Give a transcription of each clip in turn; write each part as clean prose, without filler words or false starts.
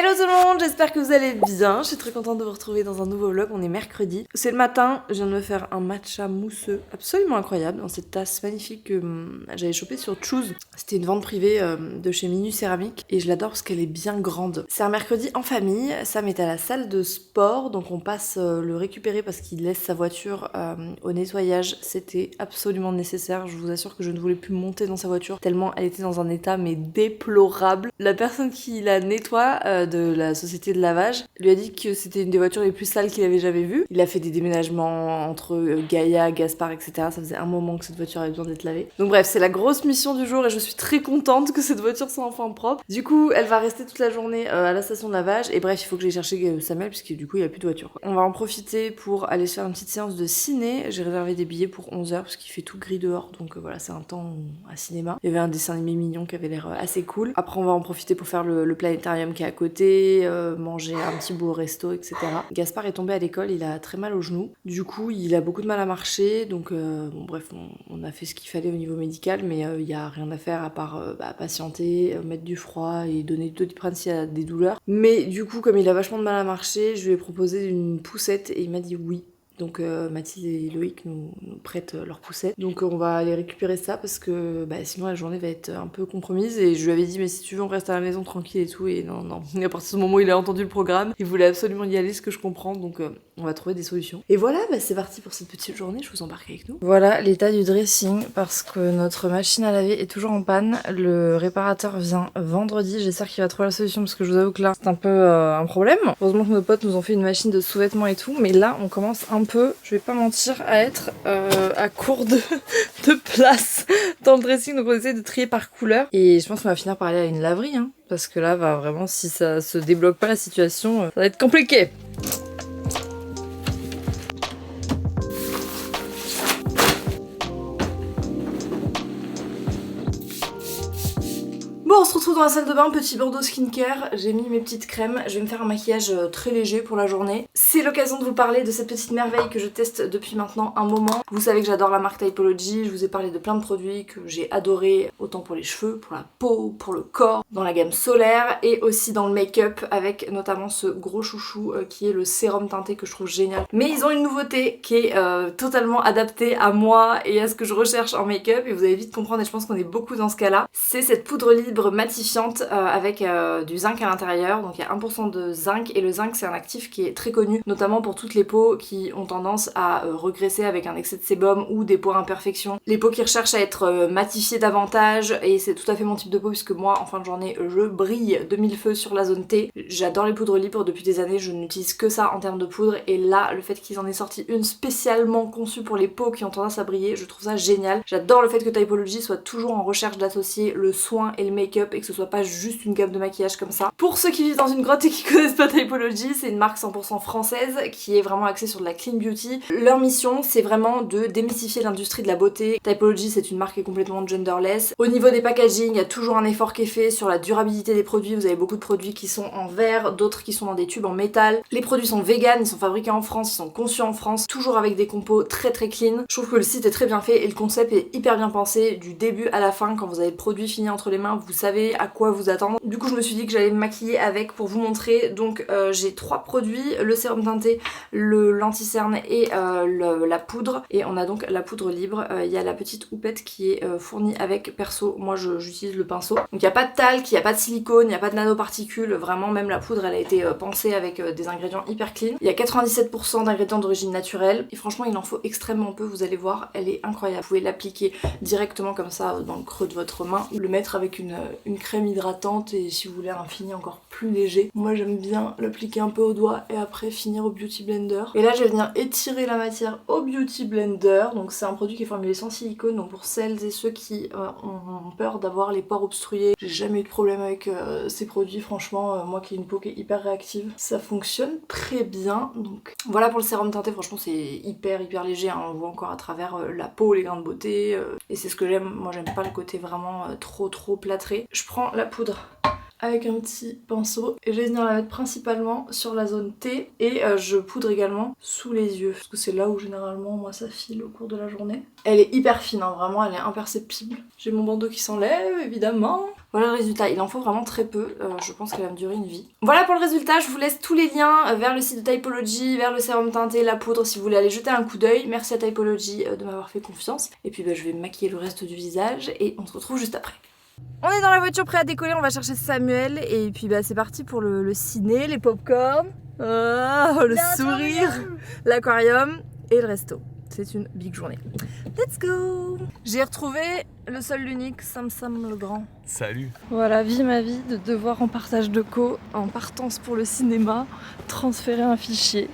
Hello tout le monde, j'espère que vous allez bien. Je suis très contente de vous retrouver dans un nouveau vlog. On est mercredi. C'est le matin, je viens de me faire un matcha mousseux absolument incroyable dans cette tasse magnifique que j'avais chopée sur Choose. C'était une vente privée de chez Minu Céramique et je l'adore parce qu'elle est bien grande. C'est un mercredi en famille, Sam est à la salle de sport donc on passe le récupérer parce qu'il laisse sa voiture au nettoyage. C'était absolument nécessaire, je vous assure que je ne voulais plus monter dans sa voiture tellement elle était dans un état mais déplorable. La personne qui la nettoie de la société de lavage lui a dit que c'était une des voitures les plus sales qu'il avait jamais vues. Il a fait des déménagements entre Gaïa, Gaspard, etc. Ça faisait un moment que cette voiture avait besoin d'être lavée. Donc bref, c'est la grosse mission du jour et je suis très contente que cette voiture soit enfin propre. Du coup, elle va rester toute la journée à la station de lavage et bref, il faut que j'aille chercher Samuel puisque du coup, il n'y a plus de voiture. On va en profiter pour aller se faire une petite séance de ciné. J'ai réservé des billets pour 11h parce qu'il fait tout gris dehors. Donc voilà, c'est un temps à cinéma. Il y avait un dessin animé mignon qui avait l'air assez cool. Après, on va en profiter pour faire le planétarium qui est à côté. Manger un petit bout au resto, etc. Gaspard est tombé à l'école, il a très mal au genou. Du coup, il a beaucoup de mal à marcher. Donc, bon, bref, on a fait ce qu'il fallait au niveau médical, mais il n'y a rien à faire à part patienter, mettre du froid et donner du Doliprane s'il y a des douleurs. Mais du coup, comme il a vachement de mal à marcher, je lui ai proposé une poussette et il m'a dit oui. Donc Mathilde et Loïc nous prêtent leur poussette. Donc on va aller récupérer ça parce que sinon la journée va être un peu compromise. Et je lui avais dit mais si tu veux on reste à la maison tranquille et tout. Et non. Et à partir du moment où il a entendu le programme, il voulait absolument y aller, ce que je comprends. Donc on va trouver des solutions. Et voilà, c'est parti pour cette petite journée. Je vous embarque avec nous. Voilà l'état du dressing parce que notre machine à laver est toujours en panne. Le réparateur vient vendredi. J'espère qu'il va trouver la solution parce que je vous avoue que là c'est un peu un problème. Heureusement que nos potes nous ont fait une machine de sous-vêtements et tout. Mais là on commence un peu, je vais pas mentir, à être à court de place dans le dressing, donc on essaie de trier par couleur et je pense qu'on va finir par aller à une laverie parce que là vraiment si ça se débloque pas la situation ça va être compliqué. Bon, on se retrouve dans la salle de bain, petit Bordeaux skincare, j'ai mis mes petites crèmes, je vais me faire un maquillage très léger pour la journée. C'est l'occasion de vous parler de cette petite merveille que je teste depuis maintenant un moment. Vous savez que j'adore la marque Typology, je vous ai parlé de plein de produits que j'ai adorés, autant pour les cheveux, pour la peau, pour le corps, dans la gamme solaire et aussi dans le make-up avec notamment ce gros chouchou qui est le sérum teinté que je trouve génial. Mais ils ont une nouveauté qui est totalement adaptée à moi et à ce que je recherche en make-up et vous allez vite comprendre et je pense qu'on est beaucoup dans ce cas-là. C'est cette poudre libre matifiante avec du zinc à l'intérieur, donc il y a 1% de zinc et le zinc c'est un actif qui est très connu notamment pour toutes les peaux qui ont tendance à regresser avec un excès de sébum ou des peaux imperfections, les peaux qui recherchent à être matifiées davantage et c'est tout à fait mon type de peau puisque moi en fin de journée je brille de mille feux sur la zone T. J'adore les poudres libres depuis des années, je n'utilise que ça en termes de poudre et là le fait qu'ils en aient sorti une spécialement conçue pour les peaux qui ont tendance à briller, je trouve ça génial. J'adore le fait que Typology soit toujours en recherche d'associer le soin et le make-up et que ce soit pas juste une gamme de maquillage comme ça. Pour ceux qui vivent dans une grotte et qui connaissent pas Typology, c'est une marque 100% française qui est vraiment axée sur de la clean beauty. Leur mission c'est vraiment de démystifier l'industrie de la beauté. Typology c'est une marque qui est complètement genderless. Au niveau des packaging, il y a toujours un effort qui est fait sur la durabilité des produits. Vous avez beaucoup de produits qui sont en verre, d'autres qui sont dans des tubes en métal. Les produits sont vegan, ils sont fabriqués en France, ils sont conçus en France, toujours avec des compos très clean. Je trouve que le site est très bien fait et le concept est hyper bien pensé du début à la fin. Quand vous avez le produit fini entre les mains, vous savez à quoi vous attendre. Du coup je me suis dit que j'allais me maquiller avec pour vous montrer. Donc j'ai 3 produits, le sérum teinté, le l'anti-cerne et la poudre. Et on a donc la poudre libre. Il y a la petite houppette qui est fournie avec. Perso, moi j'utilise le pinceau. Donc il n'y a pas de talc, il n'y a pas de silicone, il n'y a pas de nanoparticules. Vraiment même la poudre elle a été pensée avec des ingrédients hyper clean. Il y a 97% d'ingrédients d'origine naturelle. Et franchement il en faut extrêmement peu, vous allez voir, elle est incroyable. Vous pouvez l'appliquer directement comme ça dans le creux de votre main. Ou le mettre avec une crème hydratante et si vous voulez un fini encore plus léger. Moi j'aime bien l'appliquer un peu au doigt et après finir au Beauty Blender. Et là je vais venir étirer la matière au Beauty Blender. Donc c'est un produit qui est formulé sans silicone, donc pour celles et ceux qui ont peur d'avoir les pores obstrués. J'ai jamais eu de problème avec ces produits, franchement moi qui ai une peau qui est hyper réactive, ça fonctionne très bien. Donc voilà pour le sérum teinté, franchement c'est hyper léger, on voit encore à travers la peau, les grains de beauté et c'est ce que j'aime. Moi j'aime pas le côté vraiment trop plâtré. Je prends la poudre avec un petit pinceau et je vais venir la mettre principalement sur la zone T et je poudre également sous les yeux parce que c'est là où généralement moi ça file au cours de la journée. Elle est hyper fine, vraiment elle est imperceptible. J'ai mon bandeau qui s'enlève évidemment. Voilà le résultat, il en faut vraiment très peu, je pense qu'elle va me durer une vie. Voilà pour le résultat, je vous laisse tous les liens vers le site de Typology, vers le sérum teinté, la poudre si vous voulez aller jeter un coup d'œil. Merci à Typology de m'avoir fait confiance. Et puis je vais maquiller le reste du visage et on se retrouve juste après. On est dans la voiture prêt à décoller, on va chercher Samuel et puis c'est parti pour le ciné, les popcorn, le sourire, l'aquarium et le resto. C'est une big journée. Let's go! J'ai retrouvé le seul, l'unique, Sam le Grand. Salut! Voilà, vie ma vie de devoir en partage de co, en partance pour le cinéma, transférer un fichier.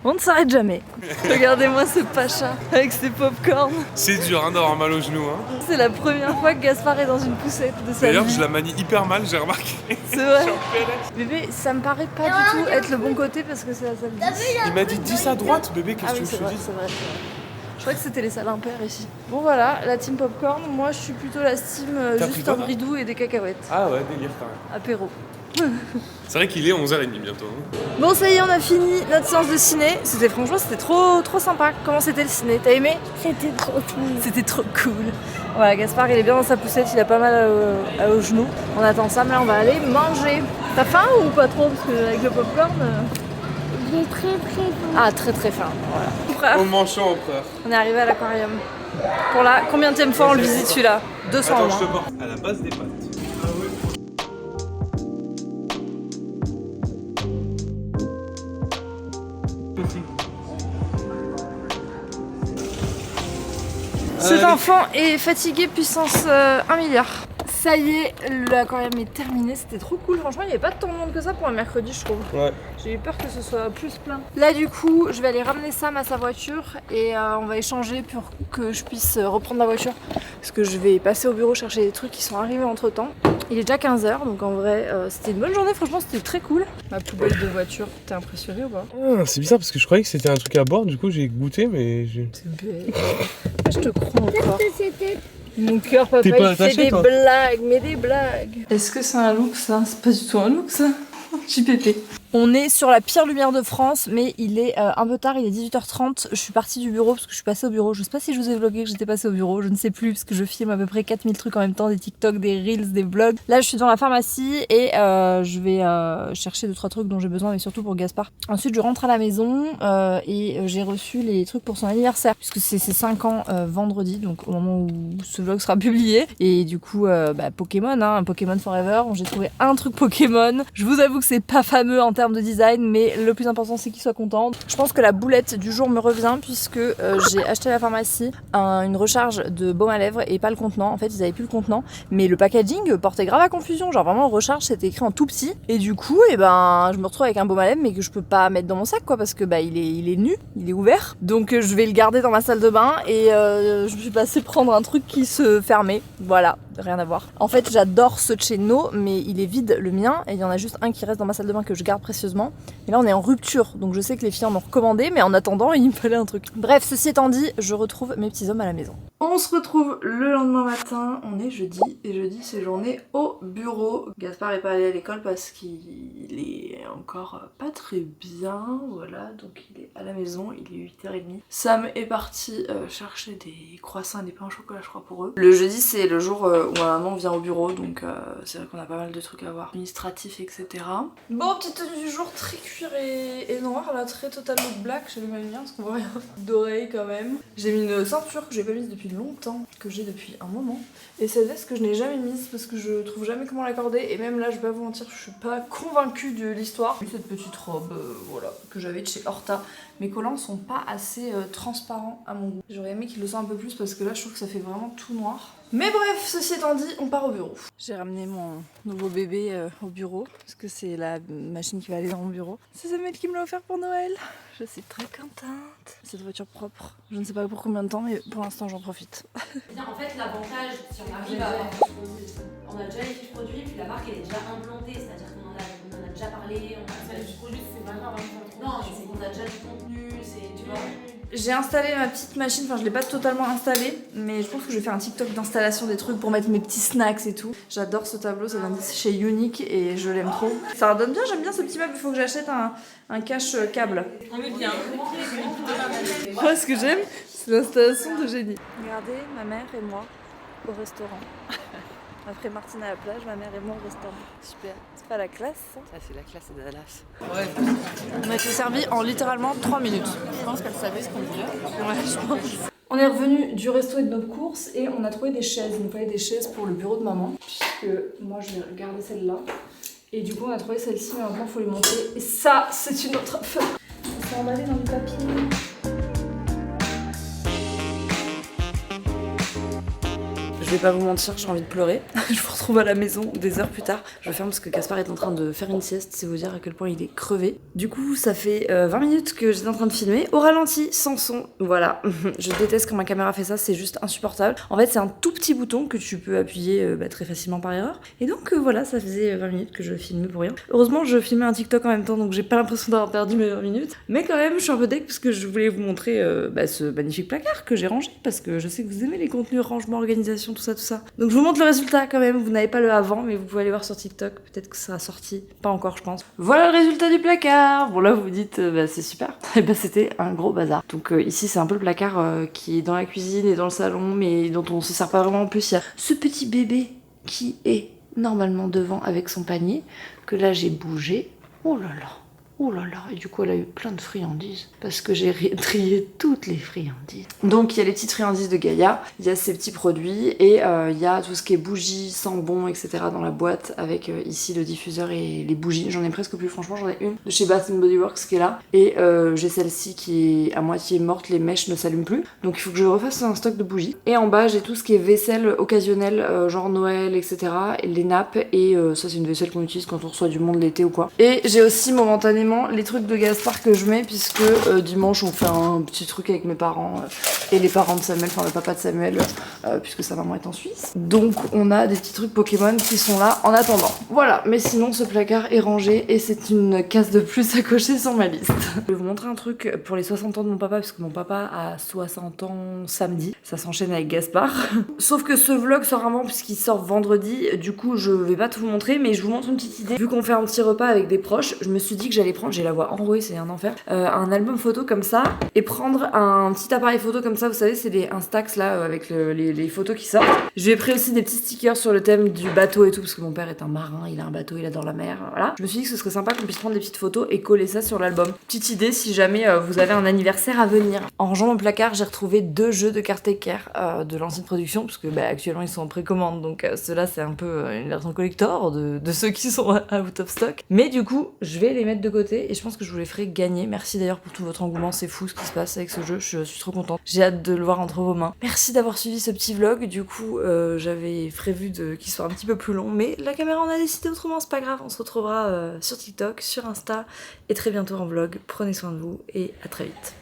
On ne s'arrête jamais. Regardez-moi ce pacha avec ses popcorn. C'est dur d'avoir mal au genou. C'est la première fois que Gaspard est dans une poussette de sa vie. D'ailleurs, je la manie hyper mal, j'ai remarqué. C'est vrai. Bébé, ça me paraît pas du tout être le bon côté parce que c'est la salle 10. Il m'a dit 10 à droite, bébé, qu'est-ce que tu veux que je te dise? C'est vrai. Je crois que c'était les salles impaires ici. Bon voilà, la team popcorn, moi je suis plutôt la team juste un bridou et des cacahuètes. Ah ouais, délire quand même. Apéro. C'est vrai qu'il est 11h30 bientôt. Bon ça y est, on a fini notre séance de ciné. Franchement c'était trop sympa. Comment c'était le ciné? T'as aimé? C'était trop cool. C'était trop cool. Voilà, Gaspard il est bien dans sa poussette, il a pas mal au genou. On attend ça, mais là on va aller manger. T'as faim ou pas trop? Parce que avec le popcorn... J'ai très faim. Ah très faim, voilà. Au manchon empereur. On est arrivé à l'aquarium. Pour la combienième fois on le visite celui-là? 200 Attends, moins. je te porte. À la base des pâtes. Ah ouais. Cet enfant est fatigué puissance 1 milliard. Ça y est, l'aquarium est terminé, c'était trop cool. Franchement, il n'y avait pas tant de monde que ça pour un mercredi, je trouve. Ouais. J'ai eu peur que ce soit plus plein. Là, du coup, je vais aller ramener Sam à sa voiture et on va échanger pour que je puisse reprendre la voiture. Parce que je vais passer au bureau chercher des trucs qui sont arrivés entre temps. Il est déjà 15h, donc en vrai, c'était une bonne journée. Franchement, c'était très cool. Ma poubelle de voiture, t'es impressionné ou pas? Ah, c'est bizarre parce que je croyais que c'était un truc à boire, du coup j'ai goûté, mais C'est bête. Je te crois encore. C'était Mon cœur, papa, T'es pas il fait attaché, des toi blagues, mais des blagues. Est-ce que c'est un look, ça? C'est pas du tout un look, ça. JPP. On est sur la pire lumière de France, mais il est un peu tard, il est 18h30. Je suis partie du bureau parce que je suis passée au bureau. Je sais pas si je vous ai vlogué que j'étais passée au bureau, je ne sais plus parce que je filme à peu près 4000 trucs en même temps, des TikTok, des Reels, des vlogs. Là, je suis dans la pharmacie et je vais chercher 2-3 trucs dont j'ai besoin, mais surtout pour Gaspard. Ensuite, je rentre à la maison et j'ai reçu les trucs pour son anniversaire, puisque c'est ses 5 ans vendredi, donc au moment où ce vlog sera publié. Et du coup, Pokémon, hein, Pokémon Forever. J'ai trouvé un truc Pokémon. Je vous avoue que c'est pas fameux en termes de design, mais le plus important c'est qu'il soit content. Je pense que la boulette du jour me revient puisque j'ai acheté à la pharmacie une recharge de baume à lèvres et pas le contenant. En fait, ils avaient plus le contenant, mais le packaging portait grave à confusion. Genre vraiment recharge, c'était écrit en tout petit. Et du coup, je me retrouve avec un baume à lèvres mais que je peux pas mettre dans mon sac quoi parce que il est nu, il est ouvert. Donc je vais le garder dans ma salle de bain et je me suis passée prendre un truc qui se fermait. Voilà, rien à voir. En fait, j'adore ce de chez No, mais il est vide le mien et il y en a juste un qui reste dans ma salle de bain que je garde précieusement. Et là on est en rupture, donc je sais que les filles en ont recommandé, mais en attendant il me fallait un truc. Bref, ceci étant dit, je retrouve mes petits hommes à la maison. On se retrouve le lendemain matin, on est jeudi, et jeudi c'est journée au bureau. Gaspard est pas allé à l'école parce qu'il est encore pas très bien, voilà, donc il est à la maison, il est 8h30. Sam est parti chercher des croissants et des pains au chocolat je crois pour eux. Le jeudi c'est le jour où ma maman vient au bureau, donc c'est vrai qu'on a pas mal de trucs à voir, administratifs etc. Bon, petite tenue du jour, très cuir et noir, là très total look black, j'ai mis ma lumière parce qu'on voit rien. D'oreilles quand même. J'ai mis une ceinture que j'ai pas mise depuis longtemps, que j'ai depuis un moment. Et cette veste que je n'ai jamais mise parce que je trouve jamais comment l'accorder. Et même là, je vais pas vous mentir, je suis pas convaincue de l'histoire. Cette petite robe, voilà, que j'avais de chez Horta. Mes collants sont pas assez transparents à mon goût. J'aurais aimé qu'ils le soient un peu plus parce que là, je trouve que ça fait vraiment tout noir. Mais bref, ceci étant dit, on part au bureau. J'ai ramené mon nouveau bébé au bureau parce que c'est la machine qui va aller dans mon bureau. C'est Samuel qui me l'a offert pour Noël. Je suis très contente. Cette voiture propre, je ne sais pas pour combien de temps, mais pour l'instant j'en profite. En fait, l'avantage, si on arrive à avoir on a déjà les fiches produits, puis la marque elle est déjà implantée, c'est-à-dire qu'on en a déjà parlé, on a les fiches produits, c'est pas grave. Non, c'est qu'on a déjà du contenu, c'est tu vois. J'ai installé ma petite machine, enfin je l'ai pas totalement installée, mais je pense que je vais faire un TikTok d'installation des trucs pour mettre mes petits snacks et tout. J'adore ce tableau, ça vient de chez Unique et je l'aime trop. Ça redonne bien, j'aime bien ce petit meuble, il faut que j'achète un cache câble. On est bien. Moi ce que j'aime, c'est l'installation de génie. Regardez ma mère et moi au restaurant. Après Martine à la plage, ma mère et moi au restaurant. Super. C'est pas la classe ça? Ça c'est la classe de Dallas. On a été servis en littéralement 3 minutes. Je pense qu'elle savait ce qu'on voulait. Ouais, je pense. On est revenu du resto et de nos courses et on a trouvé des chaises. Il nous fallait des chaises pour le bureau de maman. Puisque moi je vais garder celle-là. Et du coup on a trouvé celle-ci, mais maintenant il faut les monter. Et ça, c'est une autre affaire. C'est emballé dans du papier. Je vais pas vous mentir, j'ai envie de pleurer. Je vous retrouve à la maison des heures plus tard. Je ferme parce que Gaspard est en train de faire une sieste, c'est vous dire à quel point il est crevé. Du coup, ça fait 20 minutes que j'étais en train de filmer, au ralenti, sans son. Voilà, je déteste quand ma caméra fait ça, c'est juste insupportable. En fait, c'est un tout petit bouton que tu peux appuyer très facilement par erreur. Et donc voilà, ça faisait 20 minutes que je filmais pour rien. Heureusement, je filmais un TikTok en même temps, donc j'ai pas l'impression d'avoir perdu mes 20 minutes. Mais quand même, je suis un peu deg parce que je voulais vous montrer ce magnifique placard que j'ai rangé, parce que je sais que vous aimez les contenus rangement, organisation, tout ça. Donc je vous montre le résultat quand même, vous n'avez pas le avant, mais vous pouvez aller voir sur TikTok, peut-être que ça sera sorti, pas encore je pense. Voilà le résultat du placard. Bon là vous vous dites, c'est super, et c'était un gros bazar. Donc ici c'est un peu le placard qui est dans la cuisine et dans le salon, mais dont on se sert pas vraiment. En plus il y a ce petit bébé qui est normalement devant avec son panier, que là j'ai bougé. Oh là là. Oh là là, et du coup elle a eu plein de friandises parce que j'ai trié toutes les friandises. Donc il y a les petites friandises de Gaïa, il y a ces petits produits et il y a tout ce qui est bougies, sambon, etc. dans la boîte avec ici le diffuseur et les bougies. J'en ai presque plus, franchement j'en ai une de chez Bath & Body Works qui est là et j'ai celle-ci qui est à moitié morte, les mèches ne s'allument plus. Donc il faut que je refasse un stock de bougies. Et en bas j'ai tout ce qui est vaisselle occasionnelle, genre Noël, etc. et les nappes et ça c'est une vaisselle qu'on utilise quand on reçoit du monde l'été ou quoi. Et j'ai aussi momentanément les trucs de Gaspard que je mets puisque dimanche on fait un petit truc avec mes parents et les parents de Samuel, enfin le papa de Samuel puisque sa maman est en Suisse. Donc on a des petits trucs Pokémon qui sont là en attendant. Voilà, mais sinon ce placard est rangé et c'est une case de plus à cocher sur ma liste. Je vais vous montrer un truc pour les 60 ans de mon papa puisque mon papa a 60 ans samedi. Ça s'enchaîne avec Gaspard. Sauf que ce vlog sort avant puisqu'il sort vendredi, du coup je vais pas tout vous montrer mais je vous montre une petite idée. Vu qu'on fait un petit repas avec des proches, je me suis dit que j'allais prendre, j'ai la voix enrouée, c'est un enfer, un album photo comme ça et prendre un petit appareil photo comme ça, vous savez c'est des Instax là avec les photos qui sortent. J'ai pris aussi des petits stickers sur le thème du bateau et tout parce que mon père est un marin, il a un bateau, il adore la mer, voilà. Je me suis dit que ce serait sympa qu'on puisse prendre des petites photos et coller ça sur l'album. Petite idée si jamais vous avez un anniversaire à venir. En rangeant mon placard, j'ai retrouvé 2 jeux de cartes équerre de l'ancienne production parce que actuellement ils sont en précommande donc ceux-là c'est un peu une version collector de ceux qui sont out of stock. Mais du coup je vais les mettre de côté et je pense que je vous les ferai gagner. Merci d'ailleurs pour tout votre engouement, c'est fou ce qui se passe avec ce jeu, je suis trop contente. J'ai hâte de le voir entre vos mains. Merci d'avoir suivi ce petit vlog, du coup j'avais prévu qu'il soit un petit peu plus long, mais la caméra en a décidé autrement, c'est pas grave, on se retrouvera sur TikTok, sur Insta et très bientôt en vlog. Prenez soin de vous et à très vite.